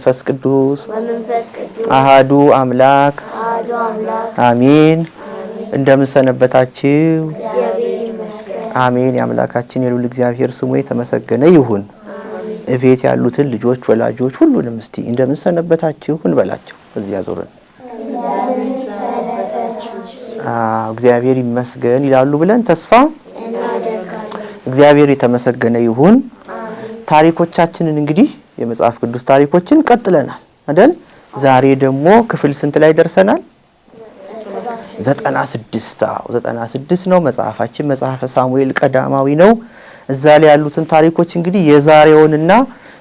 ወመንፈስ ቅዱስ አሃዱ አምላክ አሜን። እንደምን ሰነበታችሁ? አሜን። የአምላካችን የልዑል እግዚአብሔር ስሙ የተመሰገነ ይሁን። እቤት ያሉትን ልጆች ወላጆች ሁሉንም እስቲ እንደምን ሰነበታችሁ እንበላቸው። እዚያ ዞረን እግዚአብሔር ይመስገን ይላሉ ብለን ተስፋ እግዚአብሔር የተመሰገነ ይሁን። ታሪኮቻችንን እንግዲህ የመጽሐፍ ቅዱስ ታሪኮችን ቀጥለናል አይደል? ዛሬ ደግሞ ክፍል ስንት ላይ ደርሰናል? 96 ነው መጽሐፋችን። መጽሐፈ ሳሙኤል ቀዳማዊ ነው። እዛ ላይ ያሉትን ታሪኮች እንግዲህ የዛሬውንና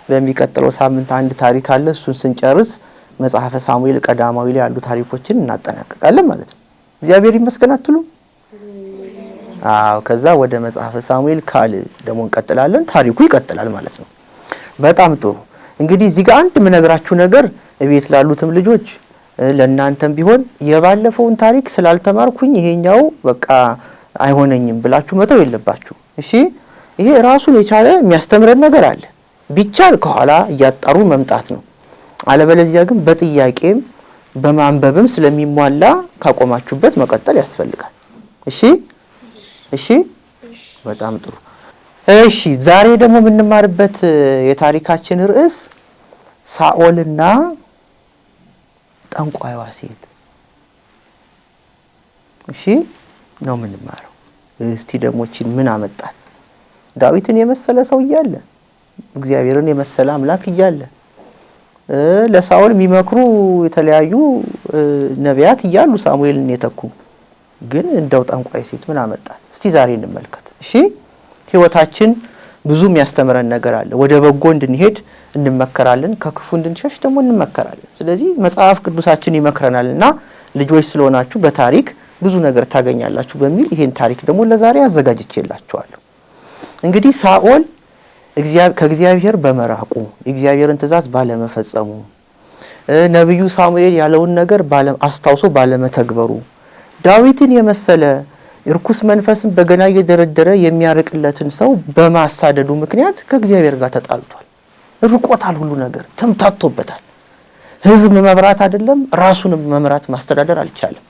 በሚቀጥለው ሳምንት አንድ ታሪክ አለ። እሱን ስንጨርስ መጽሐፈ ሳሙኤል ቀዳማዊ ላይ ያሉ ታሪኮችን እናጠናቅቃለን ማለት ነው። እግዚአብሔር ይመስገን አትሉ? ከዛ ወደ መጽሐፈ ሳሙኤል ካል ደግሞ እንቀጥላለን። ታሪኩ ይቀጥላል ማለት ነው። በጣም ጥሩ። እንግዲህ እዚህ ጋር አንድ የምነግራችሁ ነገር እቤት ላሉትም ልጆች ለእናንተም ቢሆን የባለፈውን ታሪክ ስላልተማርኩኝ ይሄኛው በቃ አይሆነኝም ብላችሁ መተው የለባችሁ። እሺ፣ ይሄ ራሱን የቻለ የሚያስተምረን ነገር አለ። ቢቻል ከኋላ እያጣሩ መምጣት ነው። አለበለዚያ ግን በጥያቄም በማንበብም ስለሚሟላ ካቆማችሁበት መቀጠል ያስፈልጋል። እሺ፣ በጣም ጥሩ። እሺ፣ ዛሬ ደግሞ የምንማርበት የታሪካችን ርዕስ ሳኦልና ጠንቋይዋ ሴት ነው የምንማረው። እስቲ ደግሞ እቺን ምን አመጣት? ዳዊትን የመሰለ ሰው እያለ እግዚአብሔርን የመሰለ አምላክ እያለ ለሳኦል የሚመክሩ የተለያዩ ነቢያት እያሉ ሳሙኤልን የተኩ ግን እንደው ጠንቋይ ሴት ምን አመጣት? እስቲ ዛሬ እንመልከት። እሺ፣ ህይወታችን ብዙ የሚያስተምረን ነገር አለ። ወደ በጎ እንድንሄድ እንመከራለን፣ ከክፉ እንድንሸሽ ደግሞ እንመከራለን። ስለዚህ መጽሐፍ ቅዱሳችን ይመክረናልና ልጆች ስለሆናችሁ በታሪክ ብዙ ነገር ታገኛላችሁ በሚል ይሄን ታሪክ ደግሞ ለዛሬ አዘጋጅቼላችኋለሁ። እንግዲህ ሳኦል ከእግዚአብሔር በመራቁ የእግዚአብሔርን ትእዛዝ ባለመፈጸሙ ነብዩ ሳሙኤል ያለውን ነገር አስታውሶ ባለመተግበሩ ዳዊትን የመሰለ እርኩስ መንፈስን በገና እየደረደረ የሚያርቅለትን ሰው በማሳደዱ ምክንያት ከእግዚአብሔር ጋር ተጣልቷል። ርቆታል፣ ሁሉ ነገር ተምታቶበታል። ህዝብ መምራት አይደለም ራሱንም መምራት ማስተዳደር አልቻለም።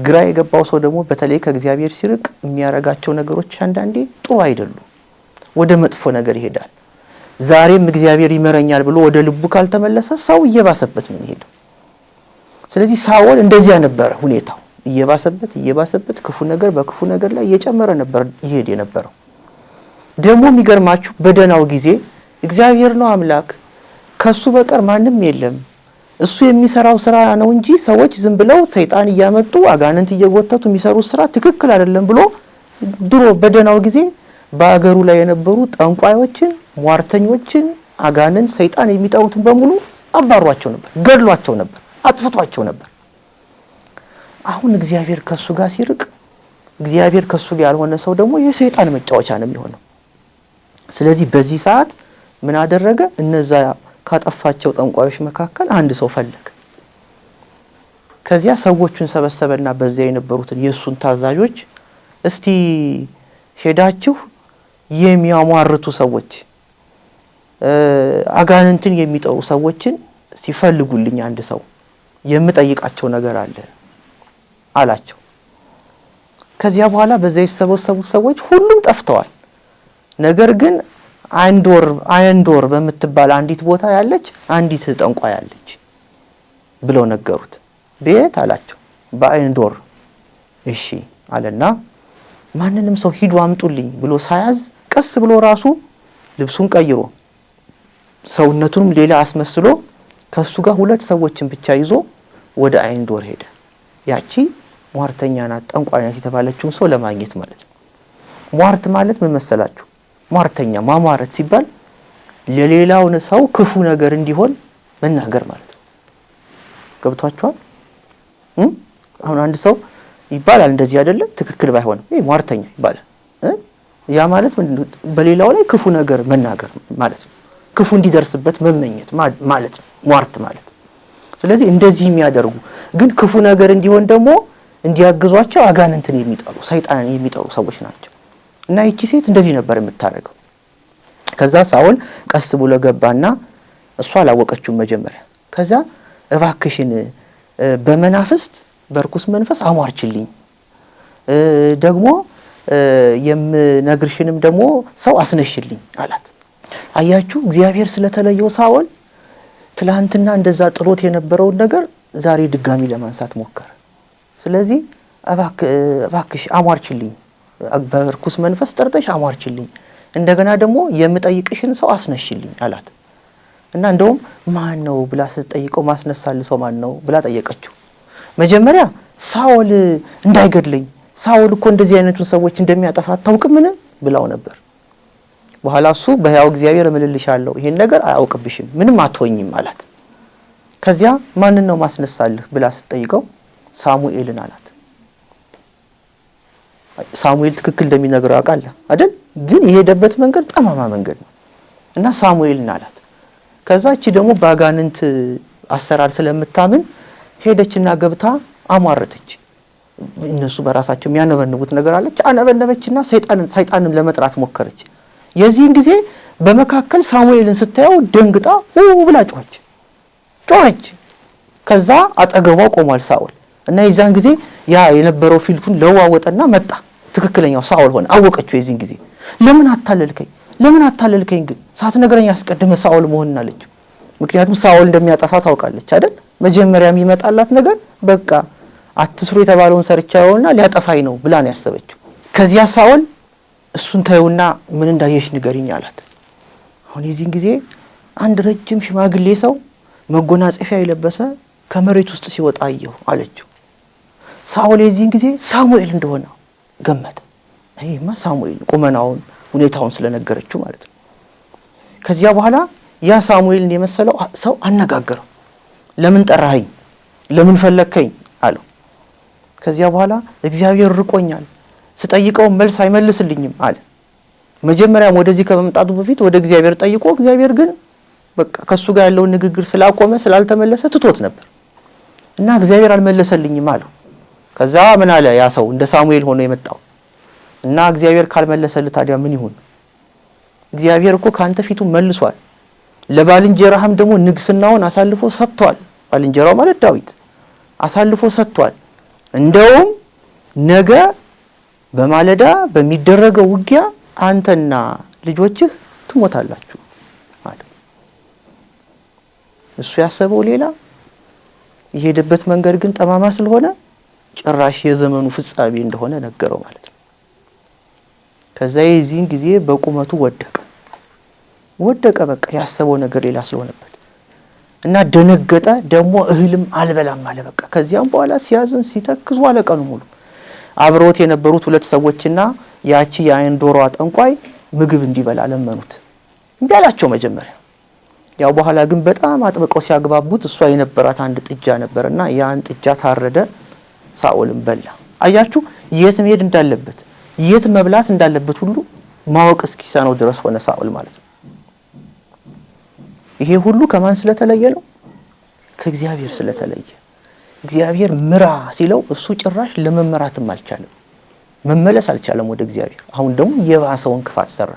ግራ የገባው ሰው ደግሞ በተለይ ከእግዚአብሔር ሲርቅ የሚያረጋቸው ነገሮች አንዳንዴ ጥሩ አይደሉም። ወደ መጥፎ ነገር ይሄዳል። ዛሬም እግዚአብሔር ይመረኛል ብሎ ወደ ልቡ ካልተመለሰ ሰው እየባሰበት ነው የሚሄደው። ስለዚህ ሳኦል እንደዚያ ነበር ሁኔታው። እየባሰበት ክፉ ነገር በክፉ ነገር ላይ እየጨመረ ነበር ይሄድ የነበረው። ደግሞ የሚገርማችሁ በደናው ጊዜ እግዚአብሔር ነው አምላክ፣ ከሱ በቀር ማንም የለም፣ እሱ የሚሰራው ስራ ነው እንጂ ሰዎች ዝም ብለው ሰይጣን እያመጡ አጋንንት እየጎተቱ የሚሰሩት ስራ ትክክል አይደለም ብሎ ድሮ በደናው ጊዜ በአገሩ ላይ የነበሩ ጠንቋዮችን፣ ሟርተኞችን፣ አጋንንት፣ ሰይጣን የሚጠሩትን በሙሉ አባሯቸው ነበር፣ ገድሏቸው ነበር፣ አጥፍቷቸው ነበር። አሁን እግዚአብሔር ከሱ ጋር ሲርቅ እግዚአብሔር ከሱ ጋር ያልሆነ ሰው ደግሞ የሰይጣን መጫወቻ ነው የሚሆነው። ስለዚህ በዚህ ሰዓት ምን አደረገ? እነዛ ካጠፋቸው ጠንቋዮች መካከል አንድ ሰው ፈለገ። ከዚያ ሰዎቹን ሰበሰበና በዚያ የነበሩትን የሱን ታዛዦች እስቲ ሄዳችሁ የሚያሟርቱ ሰዎች አጋንንትን የሚጠሩ ሰዎችን ሲፈልጉልኝ አንድ ሰው የምጠይቃቸው ነገር አለ አላቸው። ከዚያ በኋላ በዚያ የተሰበሰቡ ሰዎች ሁሉም ጠፍተዋል። ነገር ግን አንዶር በምትባል አንዲት ቦታ ያለች አንዲት ጠንቋይ ያለች ብለው ነገሩት። ቤት አላቸው። በአንዶር። እሺ አለና ማንንም ሰው ሂዱ አምጡልኝ ብሎ ሳያዝ ቀስ ብሎ ራሱ ልብሱን ቀይሮ ሰውነቱንም ሌላ አስመስሎ ከሱ ጋር ሁለት ሰዎችን ብቻ ይዞ ወደ አንዶር ሄደ። ያቺ ሟርተኛና ጠንቋይ ናት የተባለችውን ሰው ለማግኘት ማለት ነው። ሟርት ማለት ምን መሰላችሁ? ሟርተኛ ማማረት ሲባል ለሌላው ሰው ክፉ ነገር እንዲሆን መናገር ማለት ነው። ገብቷችኋል? አሁን አንድ ሰው ይባላል እንደዚህ አይደለም ትክክል ባይሆንም ይሄ ሟርተኛ ይባላል። ያ ማለት በሌላው ላይ ክፉ ነገር መናገር ማለት ነው። ክፉ እንዲደርስበት መመኘት ማለት ነው ሟርት ማለት። ስለዚህ እንደዚህ የሚያደርጉ ግን ክፉ ነገር እንዲሆን ደግሞ እንዲያግዟቸው አጋንንትን የሚጠሩ ሰይጣንን የሚጠሩ ሰዎች ናቸው። እና ይቺ ሴት እንደዚህ ነበር የምታረገው። ከዛ ሳኦል ቀስ ብሎ ገባና እሷ አላወቀችውም መጀመሪያ። ከዛ እባክሽን በመናፍስት በርኩስ መንፈስ አሟርችልኝ ደግሞ የምነግርሽንም ደግሞ ሰው አስነሽልኝ አላት። አያችሁ እግዚአብሔር ስለተለየው ሳኦል ትላንትና እንደዛ ጥሎት የነበረውን ነገር ዛሬ ድጋሚ ለማንሳት ሞከረ። ስለዚህ እባክሽ አሟርችልኝ፣ በርኩስ መንፈስ ጠርተሽ አሟርችልኝ፣ እንደገና ደግሞ የምጠይቅሽን ሰው አስነሽልኝ አላት። እና እንደውም ማን ነው ብላ ስትጠይቀው ማስነሳል ሰው ማን ነው ብላ ጠየቀችው። መጀመሪያ ሳኦል እንዳይገድለኝ ሳኦል እኮ እንደዚህ አይነቱን ሰዎች እንደሚያጠፋ አታውቅምን ብላው ነበር። በኋላ እሱ በሕያው እግዚአብሔር እምልልሻለሁ ይሄን ነገር አያውቅብሽም ምንም አትሆኝም አላት። ከዚያ ማን ነው ማስነሳልህ ብላ ስትጠይቀው ሳሙኤልን አላት። ሳሙኤል ትክክል እንደሚነግረው ያውቃል አይደል? ግን የሄደበት መንገድ ጠማማ መንገድ ነው እና ሳሙኤልን አላት። ከዛ እቺ ደግሞ ባጋንንት አሰራር ስለምታምን ሄደችና ገብታ አሟረተች። እነሱ በራሳቸው የሚያነበንቡት ነገር አለች። አነበነበችና ሰይጣንን ለመጥራት ሞከረች። የዚህን ጊዜ በመካከል ሳሙኤልን ስታየው ደንግጣ ብላ ጮኸች። ከዛ አጠገቧ ቆሟል ሳኦል እና የዛን ጊዜ ያ የነበረው ፊልቱን ለዋወጠና መጣ። ትክክለኛው ሳኦል ሆነ። አወቀችው የዚህን ጊዜ። ለምን አታለልከኝ ግን ሳትነግረኝ አስቀድመ ሳኦል መሆንን አለችው። ምክንያቱም ሳኦል እንደሚያጠፋ ታውቃለች አይደል? መጀመሪያ የሚመጣላት ነገር በቃ አትስሩ የተባለውን ሰርቻውና ሊያጠፋኝ ነው ብላ ነው ያሰበችው። ከዚያ ሳኦል እሱን ታዩና ምን እንዳየሽ ንገሪኝ አላት። አሁን የዚህን ጊዜ አንድ ረጅም ሽማግሌ ሰው መጎናጸፊያ የለበሰ ከመሬት ውስጥ ሲወጣ አየሁ አለችው። ሳኦል የዚህን ጊዜ ሳሙኤል እንደሆነ ገመተ። ይሄማ ሳሙኤል ቁመናውን ሁኔታውን ስለነገረችው ማለት ነው። ከዚያ በኋላ ያ ሳሙኤልን የመሰለው ሰው አነጋገረው። ለምን ጠራኸኝ? ለምን ፈለከኝ አለው። ከዚያ በኋላ እግዚአብሔር ርቆኛል ስጠይቀው መልስ አይመልስልኝም አለ። መጀመሪያም ወደዚህ ከመምጣቱ በፊት ወደ እግዚአብሔር ጠይቆ እግዚአብሔር ግን በቃ ከሱ ጋር ያለውን ንግግር ስላቆመ ስላልተመለሰ ትቶት ነበር እና እግዚአብሔር አልመለሰልኝም አለው። ከዛ ምን አለ ያ ሰው እንደ ሳሙኤል ሆኖ የመጣው እና እግዚአብሔር ካልመለሰልህ ታዲያ ምን ይሁን? እግዚአብሔር እኮ ካንተ ፊቱ መልሷል። ለባልንጀራህም ደግሞ ንግስናውን አሳልፎ ሰጥቷል። ባልንጀራው ማለት ዳዊት አሳልፎ ሰጥቷል። እንደውም ነገ በማለዳ በሚደረገው ውጊያ አንተና ልጆችህ ትሞታላችሁ አለ። እሱ ያሰበው ሌላ፣ የሄደበት መንገድ ግን ጠማማ ስለሆነ ጭራሽ የዘመኑ ፍጻሜ እንደሆነ ነገረው ማለት ነው። ከዛ የዚህን ጊዜ በቁመቱ ወደቀ። በቃ ያሰበው ነገር ሌላ ስለሆነበት እና ደነገጠ። ደግሞ እህልም አልበላም አለ። በቃ ከዚያም በኋላ ሲያዝን ሲተክዙ አለ ቀኑ ሙሉ። አብሮት የነበሩት ሁለት ሰዎችና ያቺ የአይን ዶሮ ጠንቋይ ምግብ እንዲበላ ለመኑት። እንዴ አላቸው መጀመሪያ። ያው በኋላ ግን በጣም አጥብቀው ሲያግባቡት እሷ የነበራት አንድ ጥጃ ነበርና ያን ጥጃ ታረደ። ሳኦልም በላ። አያችሁ የት መሄድ እንዳለበት የት መብላት እንዳለበት ሁሉ ማወቅ እስኪሳነው ድረስ ሆነ ሳኦል ማለት ነው። ይሄ ሁሉ ከማን ስለተለየ ነው? ከእግዚአብሔር ስለተለየ። እግዚአብሔር ምራ ሲለው እሱ ጭራሽ ለመመራትም አልቻለም፣ መመለስ አልቻለም ወደ እግዚአብሔር። አሁን ደግሞ የባሰውን ክፋት ሰራ።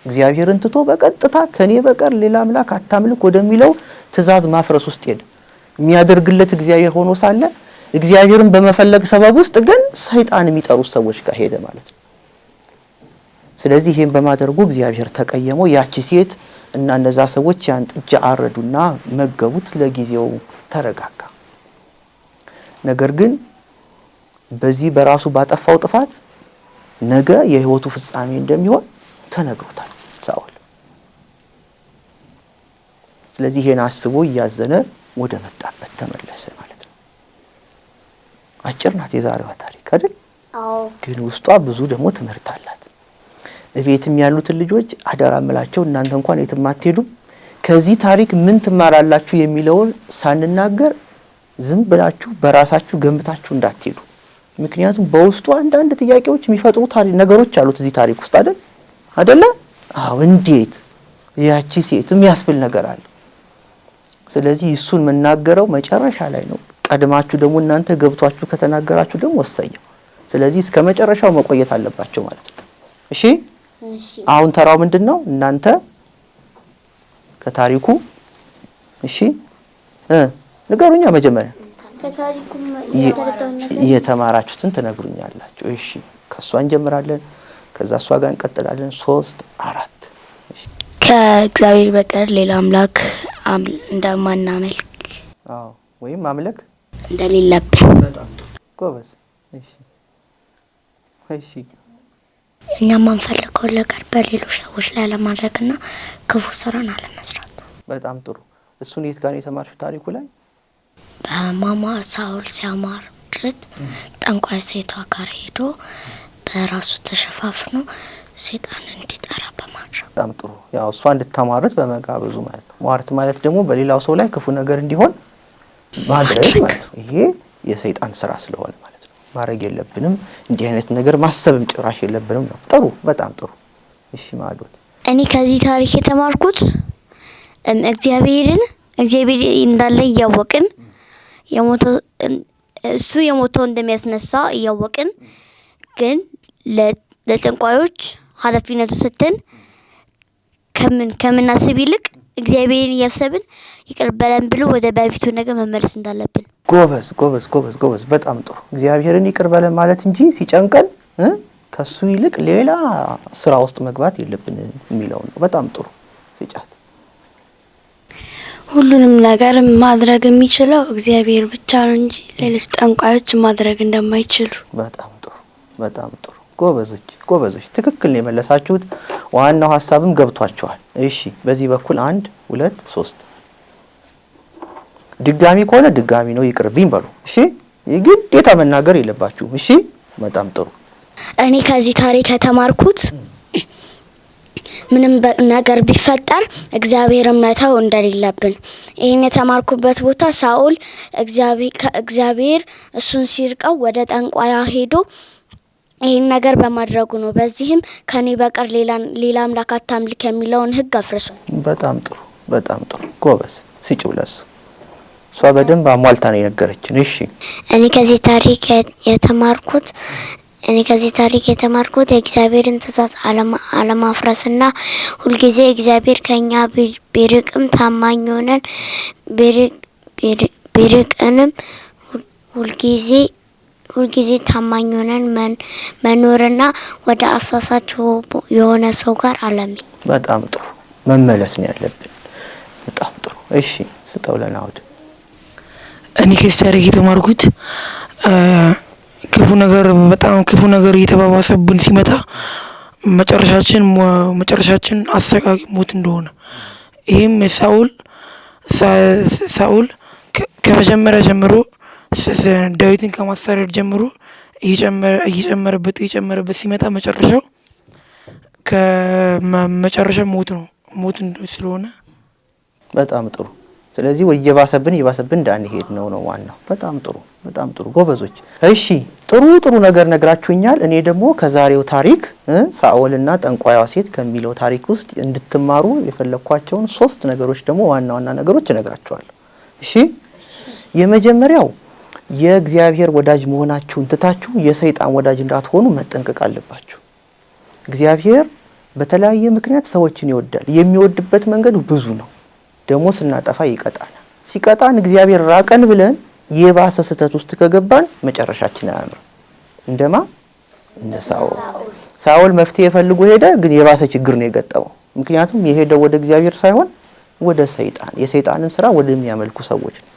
እግዚአብሔርን ትቶ በቀጥታ ከኔ በቀር ሌላ አምላክ አታምልክ ወደሚለው ትእዛዝ ማፍረስ ውስጥ ሄደ። የሚያደርግለት እግዚአብሔር ሆኖ ሳለ እግዚአብሔርን በመፈለግ ሰበብ ውስጥ ግን ሰይጣን የሚጠሩ ሰዎች ጋር ሄደ ማለት ነው። ስለዚህ ይሄን በማድረጉ እግዚአብሔር ተቀየመው። ያቺ ሴት እና እነዛ ሰዎች ያን ጥጃ አረዱና መገቡት። ለጊዜው ተረጋጋ። ነገር ግን በዚህ በራሱ ባጠፋው ጥፋት ነገ የህይወቱ ፍጻሜ እንደሚሆን ተነግሮታል ሳኦል። ስለዚህ ይሄን አስቦ እያዘነ ወደ መጣበት ተመለሰ ማለት ነው። አጭር ናት የዛሬዋ ታሪክ አይደል? አዎ። ግን ውስጧ ብዙ ደግሞ ትምህርት አላት። እቤትም ያሉትን ልጆች አደራምላቸው እናንተ እንኳን የትም አትሄዱም፣ ከዚህ ታሪክ ምን ትማራላችሁ የሚለውን ሳንናገር ዝም ብላችሁ በራሳችሁ ገምታችሁ እንዳትሄዱ። ምክንያቱም በውስጡ አንዳንድ ጥያቄዎች የሚፈጥሩ ነገሮች አሉት እዚህ ታሪክ ውስጥ አይደለ? አዎ። እንዴት ያቺ ሴት የሚያስብል ነገር አለ። ስለዚህ እሱን መናገረው መጨረሻ ላይ ነው። ቀድማችሁ ደግሞ እናንተ ገብቷችሁ ከተናገራችሁ ደግሞ ወሰየው። ስለዚህ እስከ መጨረሻው መቆየት አለባችሁ ማለት ነው። እሺ? አሁን ተራው ምንድነው? እናንተ ከታሪኩ እሺ ንገሩኛ መጀመሪያ ከታሪኩም የተማራችሁትን ትነግሩኛላችሁ። እሺ ከሷ እንጀምራለን፣ ከዛ እሷ ጋር እንቀጥላለን። 3 4 እሺ ከእግዚአብሔር በቀር ሌላ አምላክ እንደማናመልክ ወይም ማምለክ እንደሌለብን። በጣም ጎበዝ። እሺ እሺ እኛ ማንፈልገው ነገር በሌሎች ሰዎች ላይ ለማድረግና ክፉ ስራን አለመስራት። በጣም ጥሩ። እሱን የት ጋር የተማርሽው ታሪኩ ላይ? በማማ ሳውል ሲያማርት ጠንቋይ ሴቷ ጋር ሄዶ በራሱ ተሸፋፍኖ ሰይጣን እንዲጠራ በማድረግ። በጣም ጥሩ። ያው እሷ እንድታማርት በመጋበዙ ማለት ነው። ማርት ማለት ደግሞ በሌላው ሰው ላይ ክፉ ነገር እንዲሆን ማድረግ ማለት ነው። ይሄ የሰይጣን ስራ ስለሆነ ማለት ነው ማድረግ የለብንም። እንዲህ አይነት ነገር ማሰብም ጭራሽ የለብንም ነው። ጥሩ፣ በጣም ጥሩ። እሺ ማዶት። እኔ ከዚህ ታሪክ የተማርኩት እግዚአብሔር እንዳለ እያወቅን እሱ የሞተው እንደሚያስነሳ እያወቅን ግን ለጠንቋዮች ኃላፊነቱ ሰጥተን ከምናስብ ይልቅ እግዚአብሔርን እያሰብን ይቅር በለን ብሎ ወደ በፊቱ ነገር መመለስ እንዳለብን። ጎበዝ ጎበዝ ጎበዝ ጎበዝ። በጣም ጥሩ። እግዚአብሔርን ይቅር በለን ማለት እንጂ ሲጨንቀን ከሱ ይልቅ ሌላ ስራ ውስጥ መግባት የለብን የሚለው ነው። በጣም ጥሩ። ሲጫት ሁሉንም ነገር ማድረግ የሚችለው እግዚአብሔር ብቻ ነው እንጂ ሌሎች ጠንቋዮች ማድረግ እንደማይችሉ። በጣም ጥሩ፣ በጣም ጥሩ። ጎበዞች ትክክል ነው የመለሳችሁት። ዋናው ሐሳብም ገብቷቸዋል። እሺ በዚህ በኩል 1 2 3 ድጋሚ ከሆነ ድጋሚ ነው ይቅርብኝ በሉ። እሺ ግዴታ መናገር የለባችሁም። እሺ በጣም ጥሩ። እኔ ከዚህ ታሪክ የተማርኩት ምንም ነገር ቢፈጠር እግዚአብሔርን መተው እንደሌለብን። ይሄን የተማርኩበት ቦታ ሳኦል እግዚአብሔር እሱን ሲርቀው ወደ ጠንቋያ ሄዶ ይሄን ነገር በማድረጉ ነው። በዚህም ከኔ በቀር ሌላ አምላክ አታምልክ የሚለውን ሕግ አፍርሱ። በጣም ጥሩ፣ በጣም ጥሩ። ጎበዝ። ሲጭውለሱ እሷ በደንብ አሟልታ ነው የነገረችን። እሺ እኔ ከዚህ ታሪክ የተማርኩት የእግዚአብሔርን ትእዛዝ አለማፍረስና ሁልጊዜ እግዚአብሔር ከኛ ቢርቅም ታማኝ ሆነን ቢርቅንም ሁልጊዜ ታማኝ ሆነን መኖርና ወደ አሳሳች የሆነ ሰው ጋር አለመሄድ። በጣም ጥሩ። መመለስ ነው ያለብን። በጣም ጥሩ። እሺ ስጠው ለናውድ። እኔ ከዚህ ታሪክ የተማርኩት በጣም ክፉ ነገር እየተባባሰብን ሲመጣ መጨረሻችን አሰቃቂ ሞት እንደሆነ። ይህም ሳኦል ከመጀመሪያ ጀምሮ ዳዊትን ከማሳደድ ጀምሮ እየጨመረበት ሲመጣ መጨረሻ ሞት ስለሆነ። በጣም ጥሩ። ስለዚህ እየባሰብን እንዳንሄድ ነው ዋናው። በጣም ጥሩ፣ በጣም ጥሩ ጎበዞች። እሺ ጥሩ ነገር ነግራችሁኛል። እኔ ደግሞ ከዛሬው ታሪክ ሳኦልና ጠንቋይዋ ሴት ከሚለው ታሪክ ውስጥ እንድትማሩ የፈለኳቸውን 3 ነገሮች ደግሞ ዋና ነገሮች እነግራችኋለሁ። እሺ የመጀመሪያው የእግዚአብሔር ወዳጅ መሆናችሁን ትታችሁ የሰይጣን ወዳጅ እንዳትሆኑ መጠንቀቅ አለባችሁ። እግዚአብሔር በተለያየ ምክንያት ሰዎችን ይወዳል። የሚወድበት መንገዱ ብዙ ነው። ደግሞ ስናጠፋ ይቀጣናል። ሲቀጣን እግዚአብሔር ራቀን ብለን የባሰ ስህተት ውስጥ ከገባን መጨረሻችን አያምርም። እንደ ሳኦል መፍትሄ ፈልጎ ሄደ፣ ግን የባሰ ችግር ነው የገጠመው። ምክንያቱም የሄደው ወደ እግዚአብሔር ሳይሆን ወደ ሰይጣን፣ የሰይጣንን ስራ ወደሚያመልኩ ሰዎች ነው።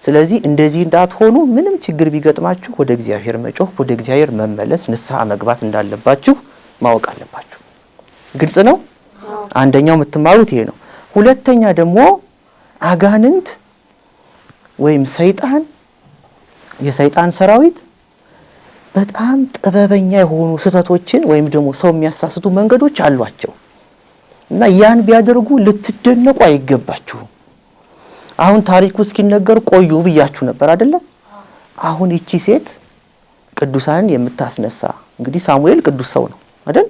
ስለዚህ እንደዚህ እንዳትሆኑ ምንም ችግር ቢገጥማችሁ ወደ እግዚአብሔር መጮህ፣ ወደ እግዚአብሔር መመለስ፣ ንስሐ መግባት እንዳለባችሁ ማወቅ አለባችሁ። ግልጽ ነው። አንደኛው የምትማሩት ይሄ ነው። ሁለተኛ ደግሞ አጋንንት ወይም የሰይጣን ሰራዊት በጣም ጥበበኛ የሆኑ ስህተቶችን ወይም ደግሞ ሰው የሚያሳስቱ መንገዶች አሏቸው እና ያን ቢያደርጉ ልትደነቁ አይገባችሁም። አሁን ታሪኩ እስኪነገር ቆዩ ብያችሁ ነበር አይደለ? አሁን እቺ ሴት ቅዱሳንን የምታስነሳ እንግዲህ ሳሙኤል ቅዱስ ሰው ነው አይደል?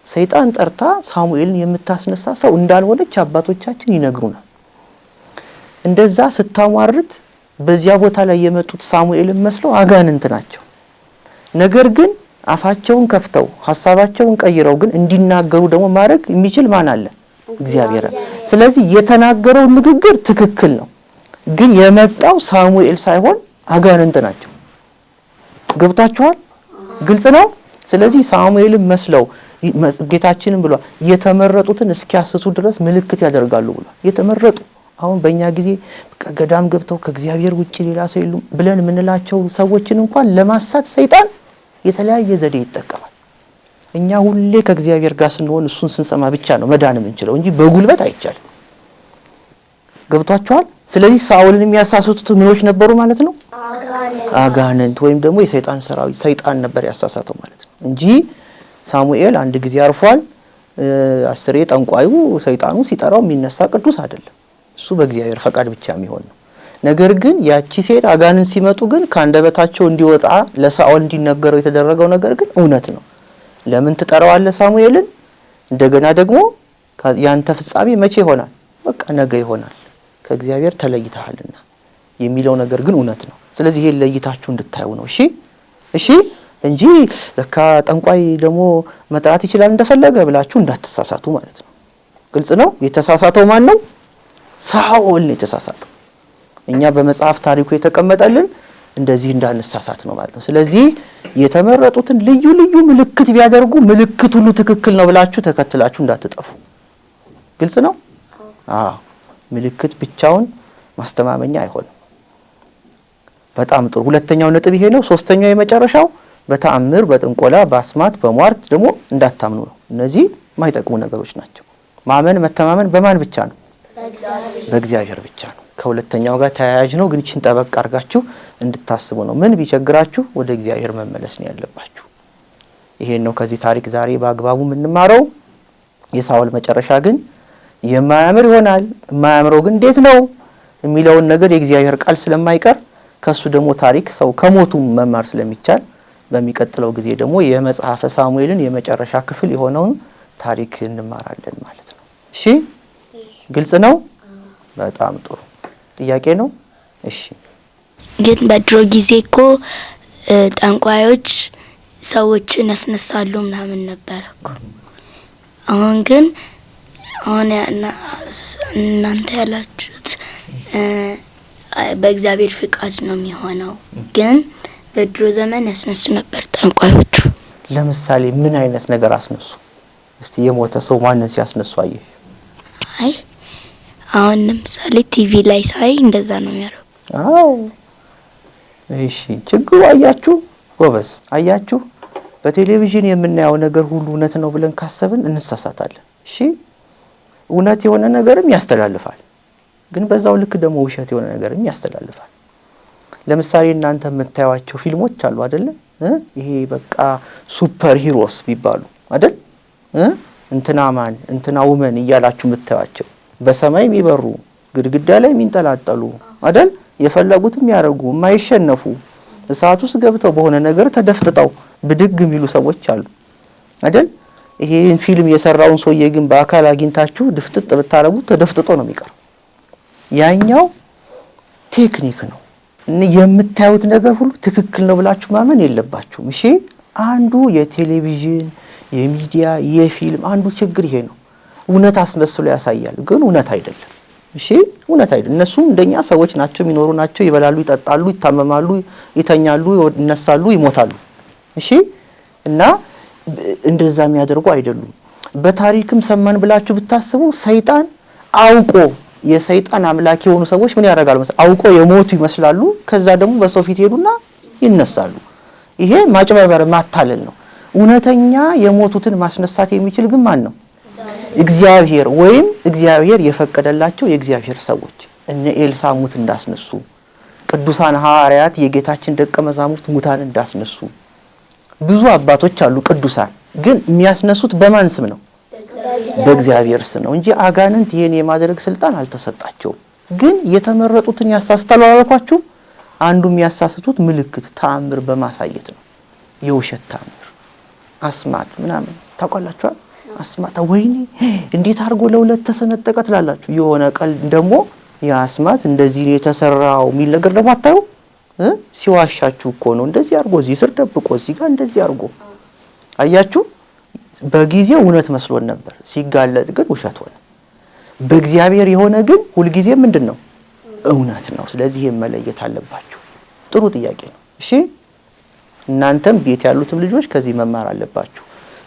ሰይጣን ጠርታ ሳሙኤልን የምታስነሳ ሰው እንዳልሆነች አባቶቻችን ይነግሩናል። እንደዛ ስታሟርት በዚያ ቦታ ላይ የመጡት ሳሙኤልን መስለው አጋንንት ናቸው። ነገር ግን አፋቸውን ከፍተው ሐሳባቸውን ቀይረው ግን እንዲናገሩ ደግሞ ማድረግ የሚችል ማን አለ? እግዚአብሔር። ስለዚህ የተናገረው ንግግር ትክክል ነው፣ ግን የመጣው ሳሙኤል ሳይሆን አጋንንት ናቸው። ገብታችኋል? ግልጽ ነው። ስለዚህ ሳሙኤልን መስለው ጌታችንን ብሏል የተመረጡትን እስኪያስቱ ድረስ ምልክት ያደርጋሉ ብሏል። የተመረጡ አሁን በእኛ ጊዜ ገዳም ገብተው ከእግዚአብሔር ውጪ ሌላ ሰው የሉም ብለን የምንላቸው ሰዎችን እንኳን ለማሳት ሰይጣን የተለያየ ዘዴ ይጠቀማል። እኛ ሁሌ ከእግዚአብሔር ጋር ስንሆን እሱን ስንሰማ ብቻ ነው መዳን የምንችለው እንጂ በጉልበት አይቻልም። ገብቷችኋል? ስለዚህ ሳኦልን የሚያሳስቱት ምኖች ነበሩ ማለት ነው? አጋንንት ወይም ደግሞ የሰይጣን ሰራዊት፣ ሰይጣን ነበር ያሳሳተው ማለት ነው እንጂ ሳሙኤል አንድ ጊዜ አርፏል። አስሬ ጠንቋዩ ሰይጣኑ ሲጠራው የሚነሳ ቅዱስ አይደለም። እሱ በእግዚአብሔር ፈቃድ ብቻ የሚሆን ነው። ነገር ግን ያቺ ሴት አጋንንት ሲመጡ ግን ካንደበታቸው እንዲወጣ ለሳኦል እንዲነገረው የተደረገው ነገር ግን እውነት ነው። ለምን ትጠራዋለህ ሳሙኤልን? እንደገና ደግሞ ያንተ ፍጻሜ መቼ ይሆናል? በቃ ነገ ይሆናል፣ ከእግዚአብሔር ተለይተሃልና የሚለው ነገር ግን እውነት ነው። ስለዚህ ይሄን ለይታችሁ እንድታዩ ነው። እሺ እሺ፣ እንጂ ለካ ጠንቋይ ደግሞ መጥራት ይችላል እንደፈለገ ብላችሁ እንዳትሳሳቱ ማለት ነው። ግልጽ ነው። የተሳሳተው ማን ነው? ሳኦል ነው የተሳሳተው። እኛ በመጽሐፍ ታሪኩ የተቀመጠልን እንደዚህ እንዳንሳሳት ነው ማለት ነው። ስለዚህ የተመረጡትን ልዩ ልዩ ምልክት ቢያደርጉ ምልክት ሁሉ ትክክል ነው ብላችሁ ተከትላችሁ እንዳትጠፉ። ግልጽ ነው። አዎ፣ ምልክት ብቻውን ማስተማመኛ አይሆንም። በጣም ጥሩ። ሁለተኛው ነጥብ ይሄ ነው። ሶስተኛው የመጨረሻው በተአምር፣ በጥንቆላ፣ በአስማት፣ በሟርት ደግሞ እንዳታምኑ ነው። እነዚህ የማይጠቅሙ ነገሮች ናቸው። ማመን መተማመን በማን ብቻ ነው? በእግዚአብሔር ብቻ ነው። ከሁለተኛው ጋር ተያያዥ ነው፣ ግን እቺን ጠበቅ አድርጋችሁ እንድታስቡ ነው። ምን ቢቸግራችሁ ወደ እግዚአብሔር መመለስ ነው ያለባችሁ። ይሄን ነው ከዚህ ታሪክ ዛሬ በአግባቡ የምንማረው። የሳኦል መጨረሻ ግን የማያምር ይሆናል። የማያምረው ግን እንዴት ነው የሚለውን ነገር የእግዚአብሔር ቃል ስለማይቀር ከሱ ደግሞ ታሪክ ሰው ከሞቱ መማር ስለሚቻል በሚቀጥለው ጊዜ ደግሞ የመጽሐፈ ሳሙኤልን የመጨረሻ ክፍል የሆነውን ታሪክ እንማራለን ማለት ነው። እሺ፣ ግልጽ ነው። በጣም ጥሩ ጥያቄ ነው። እሺ፣ ግን በድሮ ጊዜ እኮ ጠንቋዮች ሰዎችን ያስነሳሉ ምናምን ነበር እኮ። አሁን ግን እናንተ ያላችሁት በእግዚአብሔር ፍቃድ ነው የሚሆነው። ግን በድሮ ዘመን ያስነሱ ነበር ጠንቋዮቹ። ለምሳሌ ምን አይነት ነገር አስነሱ? እስቲ የሞተ ሰው ማንን ሲያስነሱ አየህ? አይ አሁን ለምሳሌ ቲቪ ላይ ሳይ እንደዛ ነው የሚያደርጉ። አዎ፣ እሺ፣ ችግሩ አያችሁ ጎበዝ፣ አያችሁ በቴሌቪዥን የምናየው ነገር ሁሉ እውነት ነው ብለን ካሰብን እንሳሳታለን። እሺ፣ እውነት የሆነ ነገርም ያስተላልፋል፣ ግን በዛው ልክ ደግሞ ውሸት የሆነ ነገርም ያስተላልፋል። ለምሳሌ እናንተ የምታዩዋቸው ፊልሞች አሉ አይደል? ይሄ በቃ ሱፐር ሂሮስ ቢባሉ አይደል? እንትና ማን እንትና ውመን እያላችሁ የምታዩዋቸው በሰማይ የሚበሩ ግድግዳ ላይ የሚንጠላጠሉ አይደል? የፈለጉትም ያደርጉ የማይሸነፉ እሳት ውስጥ ገብተው በሆነ ነገር ተደፍጥጠው ብድግ የሚሉ ሰዎች አሉ አይደል? ይሄን ፊልም የሰራውን ሰውዬ ግን በአካል አግኝታችሁ ድፍጥጥ ብታረጉት ተደፍጥጦ ነው የሚቀር። ያኛው ቴክኒክ ነው። የምታዩት ነገር ሁሉ ትክክል ነው ብላችሁ ማመን የለባችሁም። እሺ፣ አንዱ የቴሌቪዥን የሚዲያ የፊልም አንዱ ችግር ይሄ ነው። እውነት አስመስሎ ያሳያል፣ ግን እውነት አይደለም። እሺ፣ እውነት አይደለም። እነሱ እንደኛ ሰዎች ናቸው፣ የሚኖሩ ናቸው። ይበላሉ፣ ይጠጣሉ፣ ይታመማሉ፣ ይተኛሉ፣ ይነሳሉ፣ ይሞታሉ። እሺ፣ እና እንደዛ የሚያደርጉ አይደሉም። በታሪክም ሰማን ብላችሁ ብታስቡ ሰይጣን አውቆ የሰይጣን አምላክ የሆኑ ሰዎች ምን ያደርጋሉ መሰለህ? አውቆ የሞቱ ይመስላሉ። ከዛ ደግሞ በሰው ፊት ሄዱና ይነሳሉ። ይሄ ማጭበርበር ማታለል ነው። እውነተኛ የሞቱትን ማስነሳት የሚችል ግን ማን ነው? እግዚአብሔር፣ ወይም እግዚአብሔር የፈቀደላቸው የእግዚአብሔር ሰዎች። እነ ኤልሳ ሙት እንዳስነሱ፣ ቅዱሳን ሐዋርያት የጌታችን ደቀ መዛሙርት ሙታን እንዳስነሱ ብዙ አባቶች አሉ ቅዱሳን። ግን የሚያስነሱት በማን ስም ነው? በእግዚአብሔር ስም ነው እንጂ አጋንንት ይሄን የማድረግ ስልጣን አልተሰጣቸውም። ግን የተመረጡትን ያሳስታሉ አላልኳችሁ? አንዱ የሚያሳስቱት ምልክት ተአምር በማሳየት ነው። የውሸት ተአምር፣ አስማት ምናምን ታውቃላችሁ። አስማት ወይኔ እንዴት አድርጎ ለሁለት ተሰነጠቀ ትላላችሁ። የሆነ ቀል ደግሞ የአስማት እንደዚህ የተሰራው የሚል ነገር ደግሞ አታዩ። ሲዋሻችሁ እኮ ነው። እንደዚህ አድርጎ እዚህ ስር ደብቆ እዚህ ጋር እንደዚህ አድርጎ አያችሁ። በጊዜው እውነት መስሎን ነበር፣ ሲጋለጥ ግን ውሸት ሆነ። በእግዚአብሔር የሆነ ግን ሁልጊዜ ምንድነው እውነት ነው። ስለዚህ መለየት አለባችሁ። ጥሩ ጥያቄ ነው። እሺ እናንተም ቤት ያሉትም ልጆች ከዚህ መማር አለባችሁ።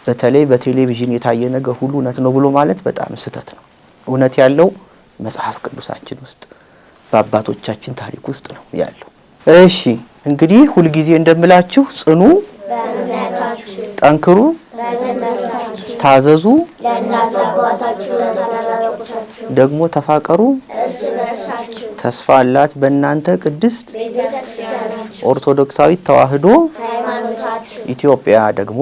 በተለይ በቴሌቪዥን የታየ ነገር ሁሉ እውነት ነው ብሎ ማለት በጣም ስህተት ነው። እውነት ያለው መጽሐፍ ቅዱሳችን ውስጥ በአባቶቻችን ታሪክ ውስጥ ነው ያለው። እሺ እንግዲህ ሁልጊዜ እንደምላችሁ ጽኑ በእምነታችሁ፣ ጠንክሩ በትምህርታችሁ፣ ታዘዙ ለእናት አባታችሁ ለታላላቆቻችሁ፣ ደግሞ ተፋቀሩ እርስ በርሳችሁ። ተስፋ አላት በእናንተ ቅድስት ቤተክርስቲያናችሁ ኦርቶዶክሳዊት ተዋሕዶ ሃይማኖታችሁ። ኢትዮጵያ ደግሞ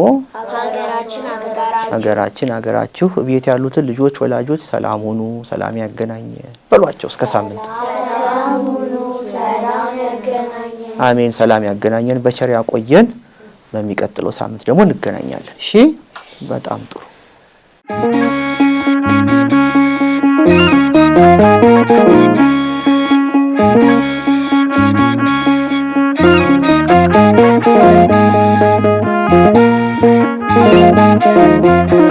ሀገራችሁ። ቤት ያሉትን ልጆች ወላጆች ሰላም ሁኑ፣ ሰላም ያገናኘን በሏቸው። እስከ ሳምንት ሰላም ሁኑ፣ ሰላም ያገናኘን። አሜን። ሰላም ያገናኘን፣ በቸር ያቆየን። በሚቀጥለው ሳምንት ደግሞ እንገናኛለን። እሺ በጣም ጥሩ። Thank you.